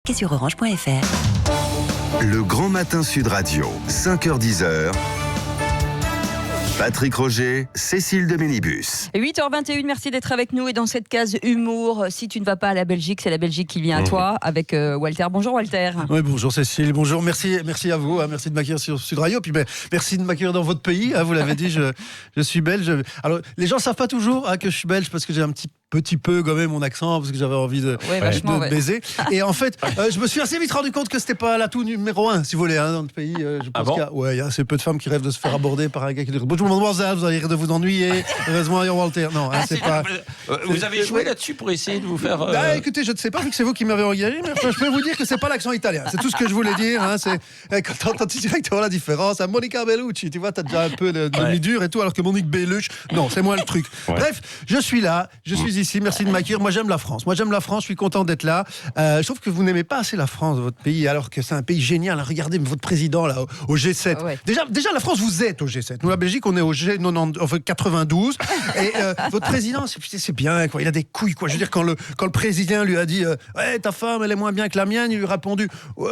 et sur orange.fr. Le Grand Matin Sud Radio, 5h-10h. Patrick Roger, Cécile de Ménibus. 8h21, merci d'être avec nous. Et dans cette case humour, si tu ne vas pas à la Belgique, c'est la Belgique qui vient à toi, avec Walter. Bonjour Walter. Oui, bonjour Cécile, bonjour, merci à vous, merci de m'accueillir sur Sud Radio, puis merci de m'accueillir dans votre pays, vous l'avez dit, je suis belge. Alors, les gens ne savent pas toujours que je suis belge, parce que j'ai un petit peu gommé mon accent, parce que j'avais envie de baiser. Et en fait, je me suis assez vite rendu compte que c'était pas l'atout numéro 1, si vous voulez, dans le pays. Je pense qu'il y a assez peu de femmes qui rêvent de se faire aborder par un gars qui dit bonjour mademoiselle, vous allez rire de vous ennuyer. Heureusement, il y a Walter. Non, c'est pas. Vous avez joué là-dessus pour essayer de vous faire. Écoutez, je ne sais pas, vu que c'est vous qui m'avez engagé, mais je peux vous dire que c'est pas l'accent italien. C'est tout ce que je voulais dire. C'est quand t'entends directement la différence. Monica Bellucci, tu vois, t'as déjà un peu de mi-dur et tout, alors que Monique Bellucci, non, c'est moi le truc. Bref, je suis là, je suis ici. Merci de m'accueillir. Moi, j'aime la France. Je suis content d'être là. Je trouve que vous n'aimez pas assez la France, votre pays, alors que c'est un pays génial. Regardez votre président là au G7. Ouais. Déjà, la France, vous êtes au G7. Nous, la Belgique, on est au G92. Et votre président, c'est bien, quoi. Il a des couilles, quoi. Je veux dire, quand le président lui a dit ouais, ta femme, elle est moins bien que la mienne, il lui a répondu ouais,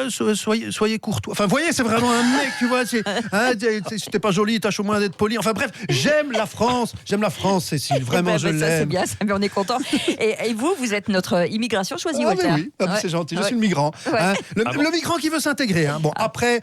soyez courtois. Enfin, vous voyez, c'est vraiment un mec, tu vois. Si t'es pas joli, tâche au moins d'être poli. Enfin, bref, j'aime la France, Cécile. Vraiment, je l'aime. Ça, c'est bien, on est content. Et vous êtes notre immigration choisie, Walter. Oui, c'est gentil. Je suis le migrant. Ouais. Le migrant qui veut s'intégrer. Bon, après,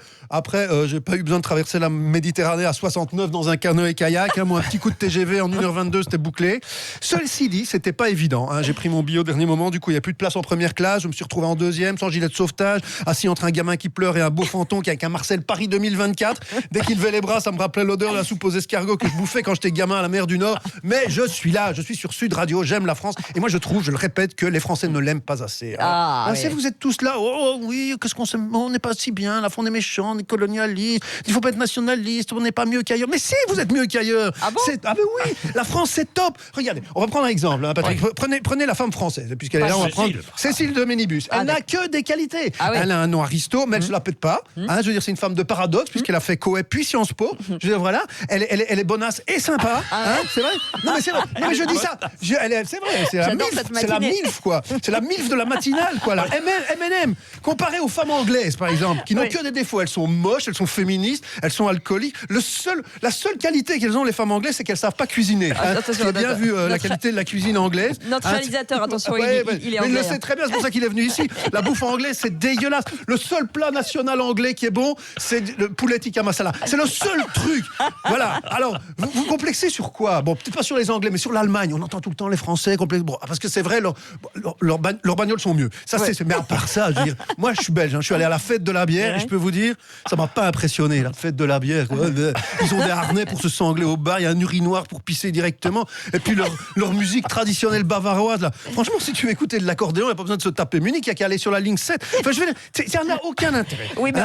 j'ai pas eu besoin de traverser la Méditerranée à 69 dans un canoë-kayak. Moi, un petit coup de TGV en 1h22, c'était bouclé. Ceci dit, c'était pas évident. J'ai pris mon billet au dernier moment. Du coup, il n'y a plus de place en première classe. Je me suis retrouvé en deuxième, sans gilet de sauvetage, assis entre un gamin qui pleure et un beau fanton qui avec un Marcel Paris 2024. Dès qu'il levait les bras, ça me rappelait l'odeur de la soupe aux escargots que je bouffais quand j'étais gamin à la mer du Nord. Mais je suis là, je suis sur Sud Radio, j'aime la France. Et moi, je trouve, je le répète, que les Français ne l'aiment pas assez. Si vous êtes tous là, oui, qu'est-ce qu'on s'aime, on n'est pas si bien, la France est méchant, on est colonialiste, il faut pas être nationaliste, on n'est pas mieux qu'ailleurs. Mais si, vous êtes mieux qu'ailleurs. Ah bon? Ben oui, la France, c'est top. Regardez, on va prendre un exemple, Patrick. Prenez la femme française, puisqu'elle est là, on va prendre Cécile de Ménibus. Elle n'a que des qualités. Elle a un nom aristo, mais elle se la pète pas. Je veux dire, c'est une femme de paradoxe, puisqu'elle a fait Coe puis Sciences Po. Je veux dire, voilà, elle est bonasse et sympa. C'est vrai? Non, mais c'est vrai. Non, mais je dis ça. C'est vrai, c'est la MILF, quoi. C'est la MILF de la matinale, quoi. La M&M. Comparée aux femmes anglaises, par exemple, qui n'ont que des défauts. Elles sont moches, elles sont féministes, elles sont alcooliques. La seule qualité qu'elles ont, les femmes anglaises, c'est qu'elles savent pas cuisiner. Tu as bien vu la qualité de la cuisine anglaise. Notre réalisateur, attention, il est anglais. Il le sait très bien, c'est pour ça qu'il est venu ici. La bouffe anglaise, c'est dégueulasse. Le seul plat national anglais qui est bon, c'est le poulet tikka masala. C'est le seul truc. Voilà. Alors, vous complexez sur quoi? Bon, peut-être pas sur les Anglais, mais sur l'Allemagne. On entend tout le temps les Français complexes. Bon, parce que c'est vrai, leurs bagnoles sont mieux. Ça, mais à part ça, je veux dire, moi, je suis belge. Je suis allé à la fête de la bière et je peux vous dire, ça m'a pas impressionné, la fête de la bière. Ils ont des harnais pour se sangler au bar. Il y a un urinoir pour pisser directement. Et puis leur musique traditionnelle bavaroise, là. Franchement, si tu écoutais de l'accordéon, il n'y a pas besoin de se taper Munich, il n'y a qu'à aller sur la ligne 7. Enfin, je veux dire, ça n'a aucun intérêt. Oui, mais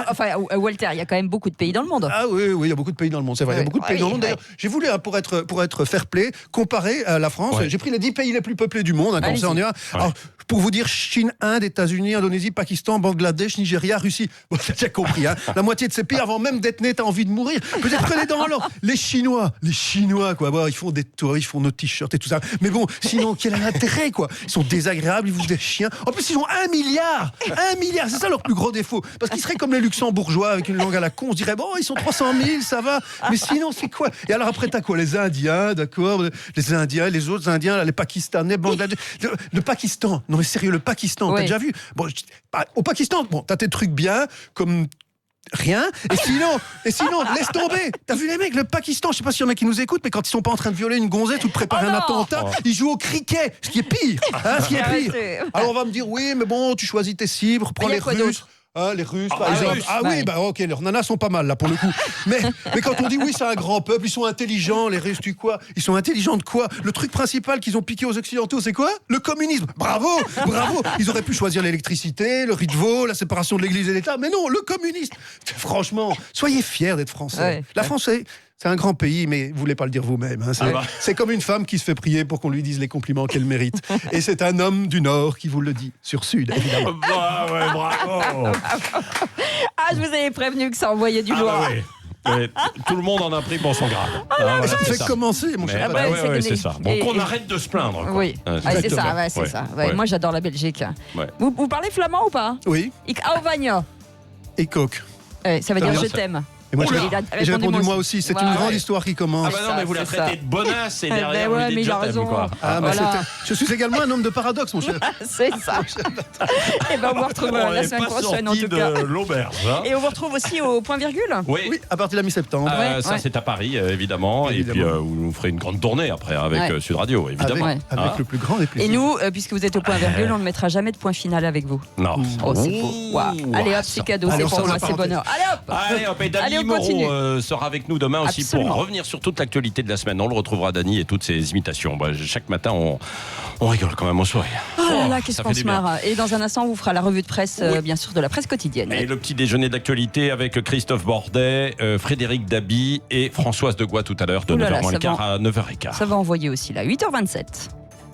Walter, il y a quand même beaucoup de pays dans le monde. Ah oui, il y a beaucoup de pays dans le monde, c'est vrai. Il y a beaucoup de pays dans le monde. D'ailleurs, j'ai voulu, pour être fair-play, comparer la France. J'ai pris les 10 pays les plus peuplés du monde, comme ça on y va. Alors, pour vous dire, Chine, Inde, États-Unis, Indonésie, Pakistan, Bangladesh, Nigeria, Russie. Bon, t'as déjà compris, La moitié de ces pays, avant même d'être né, t'as envie de mourir. Peut-être prenez dans l'ordre. Les Chinois, quoi. Bon, ils font des tours, ils font nos t-shirts et tout ça. Mais bon, sinon, quel est l'intérêt, quoi? Ils sont désagréables, ils vous des chiens. En plus, ils ont 1 milliard. 1 milliard, c'est ça leur plus gros défaut. Parce qu'ils seraient comme les Luxembourgeois avec une langue à la con. On se dirait, bon, ils sont 300 000, ça va. Mais sinon, c'est quoi? Et alors après, t'as quoi? Les Indiens, d'accord? Les Indiens, les autres Indiens, là, les Pakistanais, Bangladesh. Le Pakistan. Non, mais sérieux, le Pakistan, t'as déjà vu? Bon, au Pakistan, bon, t'as tes trucs bien, comme rien. Et sinon, laisse tomber. T'as vu les mecs, le Pakistan, je sais pas s'il y en a qui nous écoutent, mais quand ils sont pas en train de violer une gonzette ou de préparer un attentat, ils jouent au cricket, ce qui est pire. Alors on va me dire, oui, mais bon, tu choisis tes cibles, prends les Russes. Les Russes, par exemple. Oui, ok, leurs nanas sont pas mal, là, pour le coup. Mais quand on dit, oui, c'est un grand peuple, ils sont intelligents, les Russes, ils sont intelligents de quoi? Le truc principal qu'ils ont piqué aux Occidentaux, c'est quoi? Le communisme. Bravo. Ils auraient pu choisir l'électricité, le riz de veau, la séparation de l'Église et l'État. Mais non, le communisme. Franchement, soyez fiers d'être Français. La France, c'est un grand pays, mais vous voulez pas le dire vous-même. C'est comme une femme qui se fait prier pour qu'on lui dise les compliments qu'elle mérite. Et c'est un homme du Nord qui vous le dit, sur Sud, évidemment. Bravo. Je vous avais prévenu que ça envoyait du lourd. Mais tout le monde en a pris pour son grade. Voilà, Ça c'est fait ça. commencer, mon Mais, cher. bah, ouais, ouais, c'est ouais, que c'est les- ça. Bon, et- qu'on et- arrête de se plaindre. quoi. Oui, Ouais, c'est exactement. ça, ouais, c'est Ouais, ça. Ouais, ouais. Moi, j'adore la Belgique. Ouais. Vous parlez flamand ou pas? Oui, Ik hou van je. et coq. Ça veut dire bien je ça. t'aime. Et moi, Oula. j'ai Il a j'ai répondu répondu moi aussi. C'est Ouais, une ouais. grande histoire qui commence. Ah bah non, mais vous la c'est traitez ça. de bonasse et Ben derrière ouais, vous mais dites il a je t'aime, raison. quoi. Ah, mais Voilà. je suis également un homme de paradoxe, mon cher. C'est ça. Et ben on vous retrouve On la n'est semaine pas prochaine en sorti tout cas. de l'auberge. Hein. Et on vous retrouve aussi au point virgule. Oui. Oui, à partir de la mi-septembre. Ça ouais. c'est à Paris évidemment. Et puis Évidemment. vous nous ferez une grande tournée après avec Ouais. Sud Radio évidemment. Ouais. Avec Hein le plus grand des Et plaisirs. nous, puisque vous êtes au point virgule, on ne mettra jamais de point final avec vous. Non. Oh, c'est beau. Waouh. Allez hop, c'est cadeau, c'est Alors, pour ça, on moi, la c'est parenthèse. bonheur. Allez hop. Allez hop, et Dany Allez, on continue. Moreau sera avec nous demain aussi Absolument. pour revenir sur toute l'actualité de la semaine. On le retrouvera, Dany, et toutes ses imitations. Bah, chaque matin, on rigole quand même, on sourit. Oh là là, Oh, qu'est-ce ça qu'on fait se du bien. marre. Et dans un instant, on vous fera la revue de presse, bien sûr, de la presse quotidienne. Et le petit déjeuner d'actualité avec Christophe Bordet, Frédéric Dabi et Françoise Degois tout à l'heure de Ouh là là, 9h moins le ça va quart à 9h15. Ça va envoyer aussi là, 8h27.